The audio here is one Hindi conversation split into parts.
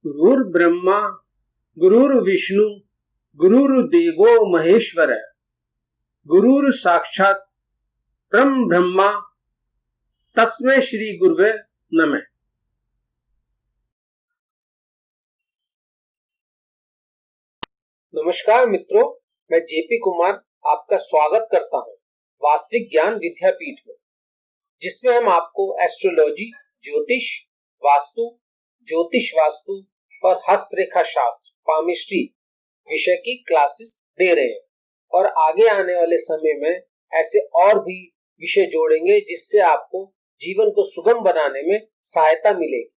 गुरुर्ब्रह्मा गुरुर्विष्णु गुरुर्देवो महेश्वर गुरुर् साक्षात परम ब्रह्मा तस्मै श्री गुरुवे नमः। नमस्कार मित्रों, मैं जेपी कुमार आपका स्वागत करता हूं वास्तविक ज्ञान विद्यापीठ में, जिसमें हम आपको एस्ट्रोलॉजी, ज्योतिष वास्तु और हस्तरेखा शास्त्र पामिस्ट्री विषय की क्लासेस दे रहे हैं और आगे आने वाले समय में ऐसे और भी विषय जोड़ेंगे जिससे आपको जीवन को सुगम बनाने में सहायता मिलेगी।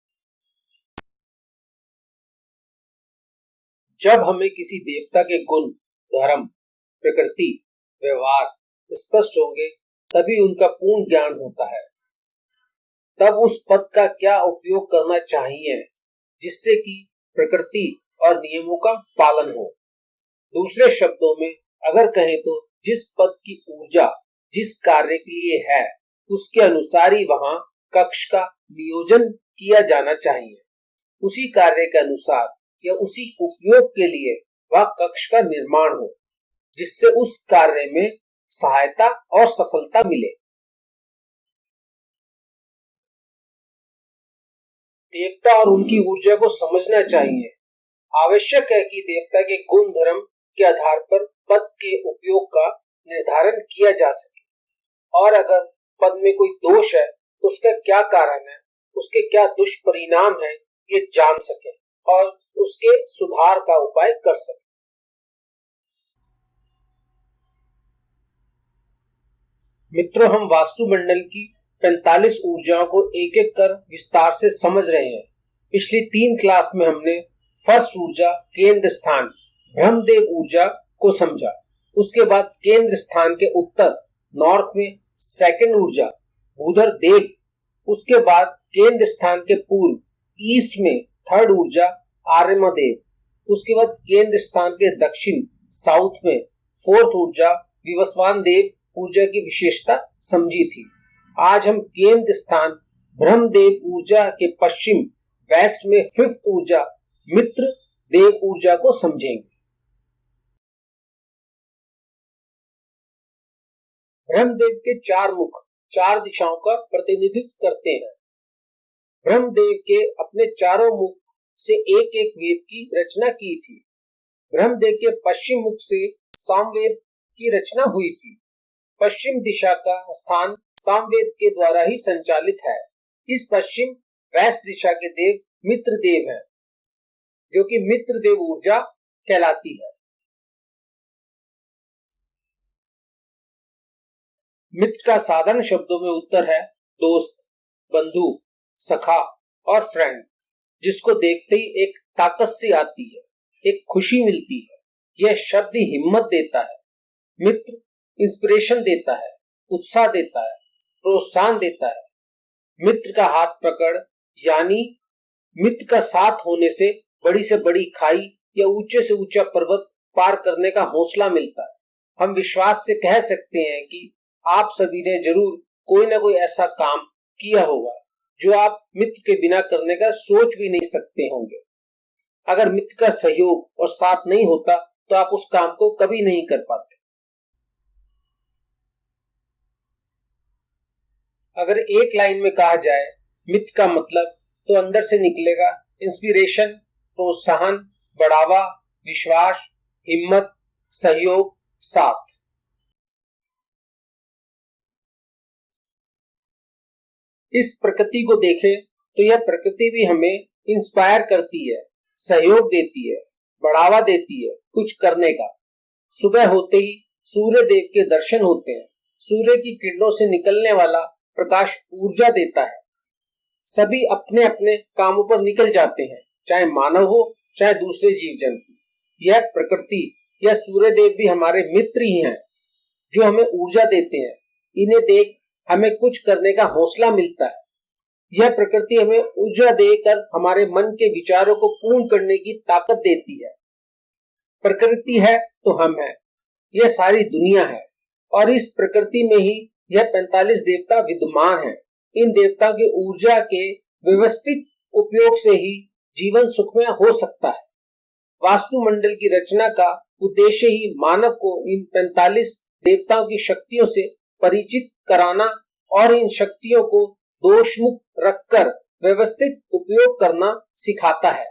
जब हमें किसी देवता के गुण, धर्म, प्रकृति, व्यवहार स्पष्ट होंगे तभी उनका पूर्ण ज्ञान होता है। तब उस पद का क्या उपयोग करना चाहिए जिससे कि प्रकृति और नियमों का पालन हो। दूसरे शब्दों में अगर कहें तो जिस पद की ऊर्जा जिस कार्य के लिए है उसके अनुसार ही वहां कक्ष का नियोजन किया जाना चाहिए। उसी कार्य के अनुसार या उसी उपयोग के लिए वह कक्ष का निर्माण हो जिससे उस कार्य में सहायता और सफलता मिले। देवता और उनकी ऊर्जा को समझना चाहिए। आवश्यक है कि देवता के गुण धर्म के आधार पर पद के उपयोग का निर्धारण किया जा सके और अगर पद में कोई दोष है तो उसका क्या कारण है, उसके क्या दुष्परिणाम है, ये जान सके और उसके सुधार का उपाय कर सके। मित्रों, हम वास्तुमंडल की 45 ऊर्जाओं को एक एक कर विस्तार से समझ रहे हैं। पिछली 3 क्लास में हमने फर्स्ट ऊर्जा केंद्र स्थान ब्रह्मदेव ऊर्जा को समझा। उसके बाद केंद्र स्थान के उत्तर नॉर्थ में सेकंड ऊर्जा भूधर देव, उसके बाद केंद्र स्थान के पूर्व ईस्ट में थर्ड ऊर्जा आर्यमदेव, उसके बाद केंद्र स्थान के दक्षिण साउथ में फोर्थ ऊर्जा विवस्वान देव ऊर्जा की विशेषता समझी थी। आज हम केंद्र स्थान ब्रह्मदेव ऊर्जा के पश्चिम वेस्ट में फिफ्थ ऊर्जा मित्र देव ऊर्जा को समझेंगे। ब्रह्मदेव के 4 मुख 4 दिशाओं का प्रतिनिधित्व करते हैं। ब्रह्मदेव के अपने चारों मुख से एक एक वेद की रचना की थी। ब्रह्मदेव के पश्चिम मुख से सामवेद की रचना हुई थी। पश्चिम दिशा का स्थान सामवेद के द्वारा ही संचालित है। इस पश्चिम वेस्ट दिशा के देव मित्र देव हैं, जो कि मित्र देव ऊर्जा कहलाती है। मित्र का साधारण शब्दों में उत्तर है दोस्त, बंधु, सखा और फ्रेंड, जिसको देखते ही एक ताकत सी आती है, एक खुशी मिलती है। यह शब्द ही हिम्मत देता है। मित्र इंस्पिरेशन देता है, उत्साह देता है, प्रोत्साहन देता है। मित्र का हाथ पकड़ यानी मित्र का साथ होने से बड़ी खाई या ऊंचे से ऊंचा पर्वत पार करने का हौसला मिलता है। हम विश्वास से कह सकते हैं कि आप सभी ने जरूर कोई ना कोई ऐसा काम किया होगा जो आप मित्र के बिना करने का सोच भी नहीं सकते होंगे। अगर मित्र का सहयोग और साथ नहीं होता तो आप उस काम को कभी नहीं कर पाते। अगर एक लाइन में कहा जाए मित्र का मतलब, तो अंदर से निकलेगा इंस्पिरेशन, प्रोत्साहन, बढ़ावा, विश्वास, हिम्मत, सहयोग, साथ। इस प्रकृति को देखें तो यह प्रकृति भी हमें इंस्पायर करती है, सहयोग देती है, बढ़ावा देती है कुछ करने का। सुबह होते ही सूर्य देव के दर्शन होते हैं। सूर्य की किरणों से निकलने वाला प्रकाश ऊर्जा देता है। सभी अपने अपने कामों पर निकल जाते हैं, चाहे मानव हो चाहे दूसरे जीव जंतु। यह प्रकृति या सूर्य देव भी हमारे मित्र ही हैं, जो हमें ऊर्जा देते हैं। इन्हें देख हमें कुछ करने का हौसला मिलता है। यह प्रकृति हमें ऊर्जा देकर हमारे मन के विचारों को पूर्ण करने की ताकत देती है। प्रकृति है तो हम हैं, यह सारी दुनिया है और इस प्रकृति में ही यह 45 देवता विद्यमान हैं। इन देवता की ऊर्जा के व्यवस्थित उपयोग से ही जीवन सुखमय हो सकता है। वास्तुमंडल की रचना का उद्देश्य ही मानव को इन 45 देवताओं की शक्तियों से परिचित कराना और इन शक्तियों को दोषमुक्त रखकर व्यवस्थित उपयोग करना सिखाता है।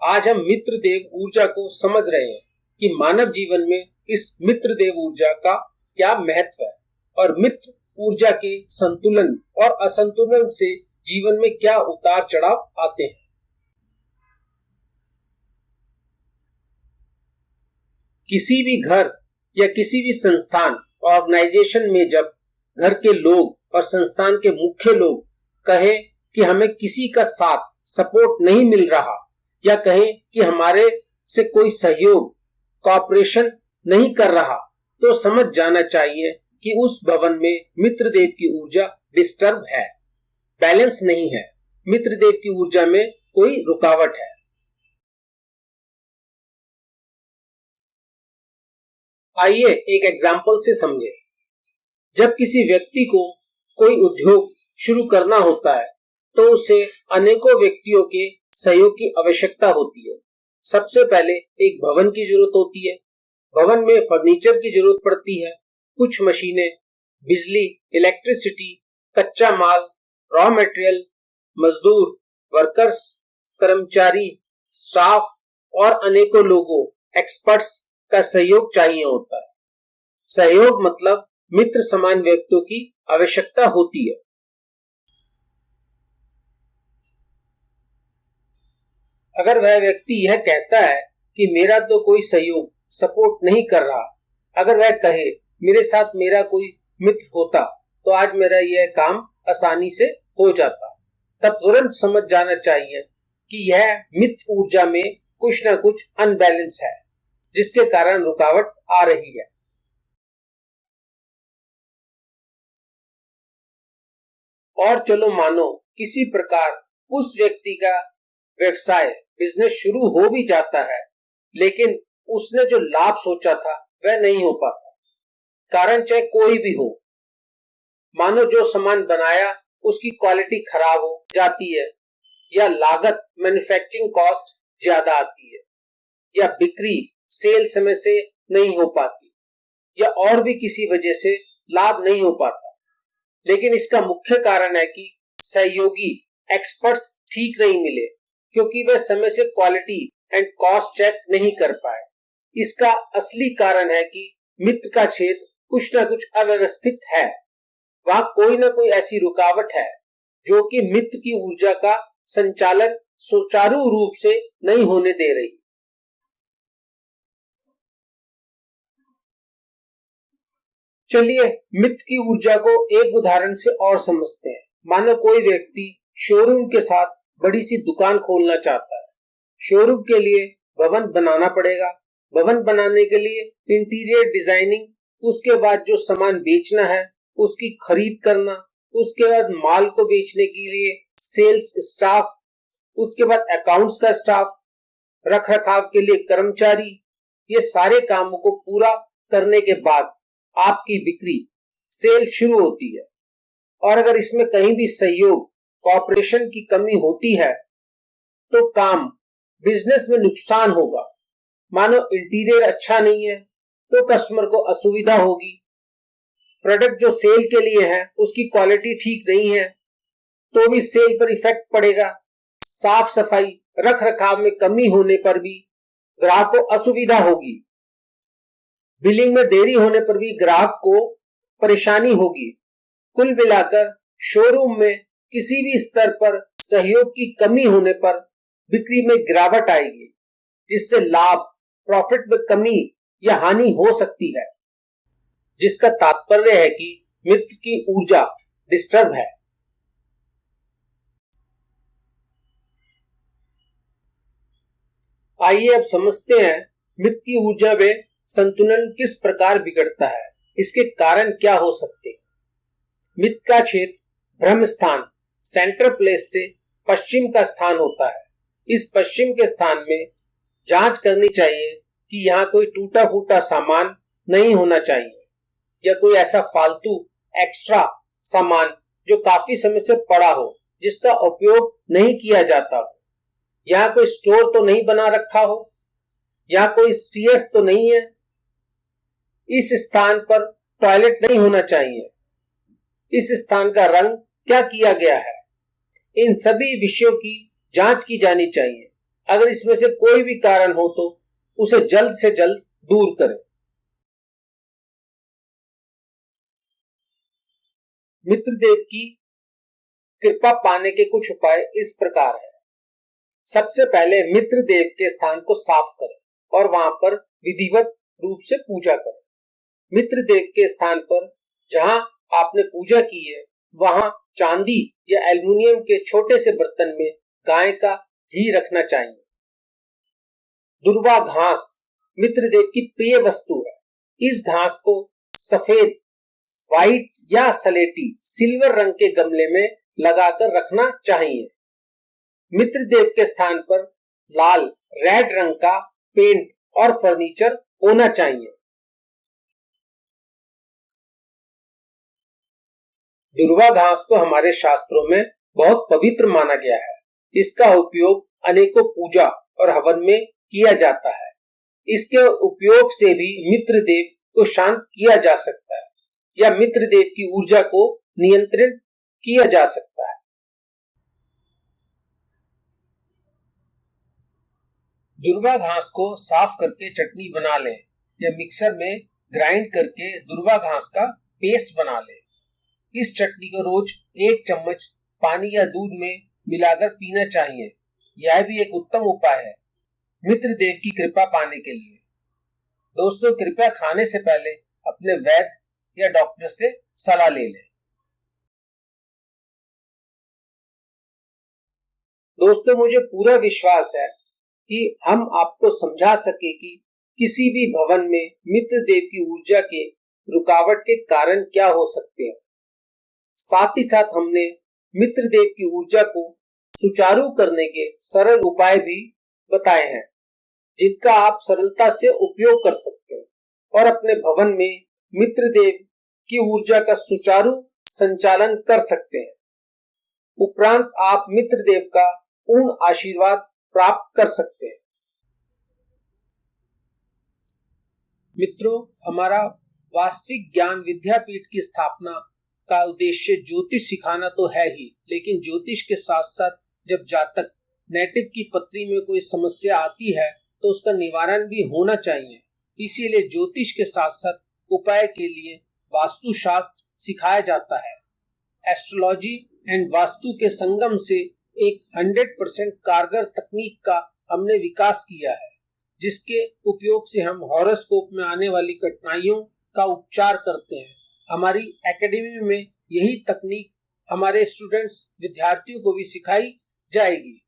आज हम मित्र देव ऊर्जा को समझ रहे हैं कि मानव जीवन में इस मित्र देव ऊर्जा का क्या महत्व है और मित्र ऊर्जा के संतुलन और असंतुलन से जीवन में क्या उतार चढ़ाव आते हैं। किसी भी घर या किसी भी संस्थान ऑर्गेनाइजेशन में जब घर के लोग और संस्थान के मुख्य लोग कहे कि हमें किसी का साथ सपोर्ट नहीं मिल रहा या कहें कि हमारे से कोई सहयोग कॉपरेशन नहीं कर रहा, तो समझ जाना चाहिए कि उस भवन में मित्रदेव की ऊर्जा डिस्टर्ब है, बैलेंस नहीं है, मित्रदेव की ऊर्जा में कोई रुकावट है। आइए एक एग्जाम्पल से समझें। जब किसी व्यक्ति को कोई उद्योग शुरू करना होता है तो उसे अनेकों व्यक्तियों के सहयोग की आवश्यकता होती है। सबसे पहले एक भवन की जरूरत होती है। भवन में फर्नीचर की जरूरत पड़ती है, कुछ मशीनें, बिजली, इलेक्ट्रिसिटी, कच्चा माल, रॉ मटेरियल, मजदूर, वर्कर्स, कर्मचारी, स्टाफ और अनेकों लोगों, एक्सपर्ट्स का सहयोग चाहिए होता है। सहयोग मतलब मित्र समान व्यक्तियों की आवश्यकता होती है। अगर वह व्यक्ति यह कहता है कि मेरा तो कोई सहयोग सपोर्ट नहीं कर रहा, अगर वह कहे मेरे साथ मेरा कोई मित्र होता तो आज मेरा यह काम आसानी से हो जाता, तब तुरंत समझ जाना चाहिए कि यह मित्र ऊर्जा में कुछ न कुछ अनबैलेंस है, जिसके कारण रुकावट आ रही है। और चलो मानो किसी प्रकार उस व्यक्ति का व्यवसाय बिजनेस शुरू हो भी जाता है, लेकिन उसने जो लाभ सोचा था वह नहीं हो पाता, कारण चाहे कोई भी हो। मानो जो सामान बनाया उसकी क्वालिटी खराब हो जाती है, या लागत मैन्युफैक्चरिंग कॉस्ट ज्यादा आती है, या बिक्री सेल समय से नहीं हो पाती, या और भी किसी वजह से लाभ नहीं हो पाता। लेकिन इसका मुख्य कारण है कि सहयोगी एक्सपर्ट्स ठीक नहीं मिले, क्योंकि वे समय से क्वालिटी एंड कॉस्ट चेक नहीं कर पाए। इसका असली कारण है कि मित्र का क्षेत्र कुछ न कुछ अव्यवस्थित है। वहां कोई न कोई ऐसी रुकावट है जो कि मित्र की ऊर्जा का संचालन सुचारू रूप से नहीं होने दे रही। चलिए मित्र की ऊर्जा को एक उदाहरण से और समझते हैं। मानो कोई व्यक्ति शोरूम के साथ बड़ी सी दुकान खोलना चाहता है। शोरूम के लिए भवन बनाना पड़ेगा। भवन बनाने के लिए इंटीरियर डिजाइनिंग, उसके बाद जो सामान बेचना है उसकी खरीद करना, उसके बाद माल को बेचने के लिए सेल्स स्टाफ, उसके बाद अकाउंट्स का स्टाफ, रख रखाव के लिए कर्मचारी। ये सारे कामों को पूरा करने के बाद आपकी बिक्री सेल शुरू होती है। और अगर इसमें कहीं भी सहयोग कॉपरेशन की कमी होती है तो काम बिजनेस में नुकसान होगा। मानो इंटीरियर अच्छा नहीं है तो कस्टमर को असुविधा होगी। प्रोडक्ट जो सेल के लिए है उसकी क्वालिटी ठीक नहीं है तो भी सेल पर इफेक्ट पड़ेगा। साफ सफाई रख रखाव में कमी होने पर भी ग्राहक को असुविधा होगी। बिलिंग में देरी होने पर भी ग्राहक को परेशानी होगी। कुल मिलाकर शोरूम में किसी भी स्तर पर सहयोग की कमी होने पर बिक्री में गिरावट आएगी, जिससे लाभ प्रॉफिट में कमी या हानि हो सकती है, जिसका तात्पर्य है कि मित्र की ऊर्जा डिस्टर्ब है। आइए अब समझते हैं मित्र की ऊर्जा में संतुलन किस प्रकार बिगड़ता है, इसके कारण क्या हो सकते हैं। मित्र का क्षेत्र ब्रह्म स्थान सेंटर प्लेस से पश्चिम का स्थान होता है। इस पश्चिम के स्थान में जांच करनी चाहिए कि यहाँ कोई टूटा फूटा सामान नहीं होना चाहिए या कोई ऐसा फालतू एक्स्ट्रा सामान जो काफी समय से पड़ा हो, जिसका उपयोग नहीं किया जाता हो। यहाँ कोई स्टोर तो नहीं बना रखा हो, यहाँ कोई स्टेयर्स तो नहीं है, इस स्थान पर टॉयलेट नहीं होना चाहिए, इस स्थान का रंग क्या किया गया है, इन सभी विषयों की जांच की जानी चाहिए। अगर इसमें से कोई भी कारण हो तो उसे जल्द से जल्द दूर करें। मित्रदेव की कृपा पाने के कुछ उपाय इस प्रकार है। सबसे पहले मित्रदेव के स्थान को साफ करें और वहां पर विधिवत रूप से पूजा करें। मित्रदेव के स्थान पर जहां आपने पूजा की है वहां चांदी या एल्युमिनियम के छोटे से बर्तन में गाय का घी रखना चाहिए। दुर्वा घास मित्रदेव की प्रिय वस्तु है। इस घास को सफेद, व्हाइट या सलेटी सिल्वर रंग के गमले में लगाकर रखना चाहिए। मित्रदेव के स्थान पर लाल, रेड रंग का पेंट और फर्नीचर होना चाहिए। दुर्वा घास को हमारे शास्त्रों में बहुत पवित्र माना गया है। इसका उपयोग अनेकों पूजा और हवन में किया जाता है। इसके उपयोग से भी मित्रदेव को शांत किया जा सकता है या मित्रदेव की ऊर्जा को नियंत्रित किया जा सकता है। दुर्वा घास को साफ करके चटनी बना लें या मिक्सर में ग्राइंड करके दुर्वा घास का पेस्ट बना लें। इस चटनी को रोज 1 चम्मच पानी या दूध में मिलाकर पीना चाहिए। यह भी एक उत्तम उपाय है मित्रदेव की कृपा पाने के लिए। दोस्तों, कृपया खाने से पहले अपने वैद्य या डॉक्टर से सलाह ले लें। दोस्तों, मुझे पूरा विश्वास है कि हम आपको समझा सके कि किसी भी भवन में मित्रदेव की ऊर्जा के रुकावट के कारण क्या हो सकते हैं। साथ ही साथ हमने मित्रदेव की ऊर्जा को सुचारू करने के सरल उपाय भी बताए हैं, जिनका आप सरलता से उपयोग कर सकते हैं और अपने भवन में मित्रदेव की ऊर्जा का सुचारू संचालन कर सकते हैं। उपरांत आप मित्रदेव का पूर्ण आशीर्वाद प्राप्त कर सकते हैं। मित्रों, हमारा वास्तविक ज्ञान विद्यापीठ की स्थापना का उद्देश्य ज्योतिष सिखाना तो है ही, लेकिन ज्योतिष के साथ साथ जब जातक नेटिव की पत्री में कोई समस्या आती है तो उसका निवारण भी होना चाहिए। इसीलिए ज्योतिष के साथ साथ उपाय के लिए वास्तुशास्त्र सिखाया जाता है। एस्ट्रोलॉजी एंड वास्तु के संगम से एक 100% कारगर तकनीक का हमने विकास किया है, जिसके उपयोग से हम हॉरोस्कोप में आने वाली कठिनाइयों का उपचार करते हैं। हमारी एकेडमी में यही तकनीक हमारे स्टूडेंट्स, विद्यार्थियों को भी सिखाई जाएगी।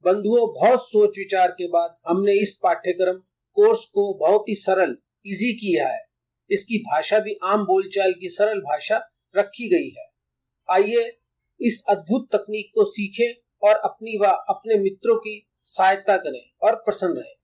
बंधुओं, बहुत सोच विचार के बाद हमने इस पाठ्यक्रम कोर्स को बहुत ही सरल, इजी किया है। इसकी भाषा भी आम बोलचाल की सरल भाषा रखी गई है। आइए इस अद्भुत तकनीक को सीखें और अपनी व अपने मित्रों की सहायता करें और प्रसन्न रहें।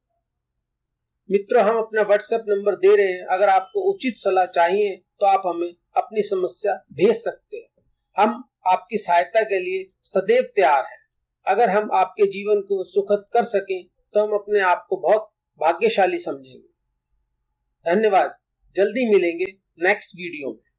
मित्रों, हम अपना व्हाट्सएप नंबर दे रहे हैं। अगर आपको उचित सलाह चाहिए तो आप हमें अपनी समस्या भेज सकते हैं। हम आपकी सहायता के लिए सदैव तैयार हैं। अगर हम आपके जीवन को सुखद कर सकें तो हम अपने आप को बहुत भाग्यशाली समझेंगे। धन्यवाद। जल्दी मिलेंगे नेक्स्ट वीडियो में।